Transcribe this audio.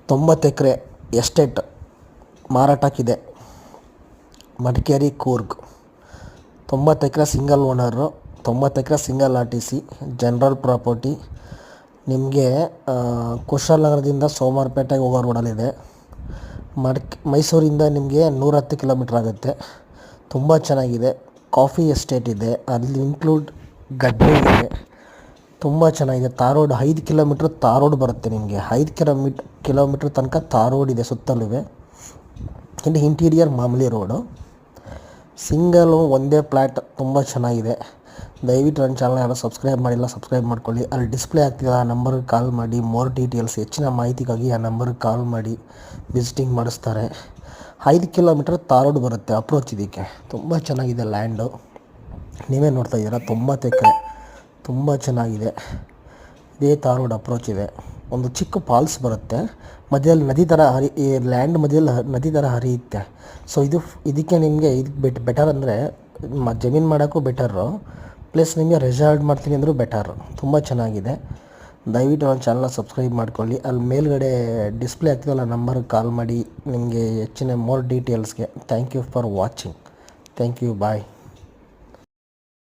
90 ಎಕರೆ estate ಮಾರಾಟಕ್ಕಿದೆ. Madikeri Coorg 90 ಎಕರೆ single owner, 90 ಎಕರೆ single RTC general property. ನಿಮಗೆ ಕುಶಾಲನಗರದಿಂದ ಸೋಮವಾರಪೇಟೆಗೆ ಹೋಗೋ ರೋಡಲ್ಲಿದೆ. ಮೈಸೂರಿಂದ ನಿಮಗೆ 110 ಕಿಲೋಮೀಟ್ರ್ ಆಗುತ್ತೆ. ತುಂಬ ಚೆನ್ನಾಗಿದೆ. ಕಾಫಿ ಎಸ್ಟೇಟ್ ಇದೆ, ಅಲ್ಲಿ ಇನ್ಕ್ಲೂಡ್ ಗದ್ದೆ ಇದೆ. ತುಂಬ ಚೆನ್ನಾಗಿದೆ. Tar road 5 kilometre tar road ಬರುತ್ತೆ. ನಿಮಗೆ 5 ಕಿಲೋಮೀಟ್ರ್ ತನಕ ತಾರ್ ರೋಡ್ ಇದೆ ಸುತ್ತಲೂ. ಇನ್ನು ಇಂಟೀರಿಯರ್ ಮಾಮೂಲಿ ರೋಡು. ಸಿಂಗಲು ಒಂದೇ ಪ್ಲ್ಯಾಟ್. ತುಂಬ ಚೆನ್ನಾಗಿದೆ. ದಯವಿಟ್ಟು ನನ್ನ ಚಾನಲ್ ಯಾರು ಸಬ್ಸ್ಕ್ರೈಬ್ ಮಾಡಿಲ್ಲ, ಸಬ್ಸ್ಕ್ರೈಬ್ ಮಾಡ್ಕೊಳ್ಳಿ. ಅಲ್ಲಿ ಡಿಸ್ಪ್ಲೇ ಆಗ್ತಿದೆ, ಆ ನಂಬರ್ಗೆ ಕಾಲ್ ಮಾಡಿ. ಮೋರ್ ಡೀಟೇಲ್ಸ್, ಹೆಚ್ಚಿನ ಮಾಹಿತಿಗಾಗಿ ಆ ನಂಬರ್ಗೆ ಕಾಲ್ ಮಾಡಿ ವಿಸಿಟಿಂಗ್ ಮಾಡಿಸ್ತಾರೆ. 5 ಕಿಲೋಮೀಟ್ರ್ ತಾರ್ ರೋಡ್ ಬರುತ್ತೆ ಅಪ್ರೋಚ್ ಇದಕ್ಕೆ. ತುಂಬ ಚೆನ್ನಾಗಿದೆ ಲ್ಯಾಂಡು. ನೀವೇ ನೋಡ್ತಾ ಇದ್ದೀರಾ, 90 ಎಕರೆ. ತುಂಬ ಚೆನ್ನಾಗಿದೆ. ಇದೇ ತಾರ್ ರೋಡ್ ಅಪ್ರೋಚ್ ಇದೆ. ಒಂದು ಚಿಕ್ಕ ಫಾಲ್ಸ್ ಬರುತ್ತೆ ಮಧ್ಯದಲ್ಲಿ, ನದಿ ಥರ ಈ ಲ್ಯಾಂಡ್ ಮಧ್ಯದಲ್ಲಿ ನದಿ ಥರ ಹರಿಯುತ್ತೆ. ಸೊ ಇದಕ್ಕೆ ನಿಮಗೆ ಇದು ಬೆಟರ್ ಅಂದರೆ ಜಮೀನು ಮಾಡೋಕ್ಕೂ ಬೆಟರು, ಪ್ಲಸ್ ನಿಮಗೆ ರೆಸಾರ್ಟ್ ಮಾಡ್ತೀನಿ ಅಂದರೂ ಬೆಟರು. ತುಂಬ ಚೆನ್ನಾಗಿದೆ. ದಯವಿಟ್ಟು ನನ್ನ ಚಾನಲ್ನ ಸಬ್ಸ್ಕ್ರೈಬ್ ಮಾಡ್ಕೊಳ್ಳಿ. ಅಲ್ಲಿ ಮೇಲ್ಗಡೆ ಡಿಸ್ಪ್ಲೇ ಆಗ್ತಿದಲ್ಲ ನಂಬರ್ಗೆ ಕಾಲ್ ಮಾಡಿ ನಿಮಗೆ ಹೆಚ್ಚಿನ ಮೋರ್ ಡೀಟೇಲ್ಸ್ಗೆ. Thank you for watching. Thank you. Bye.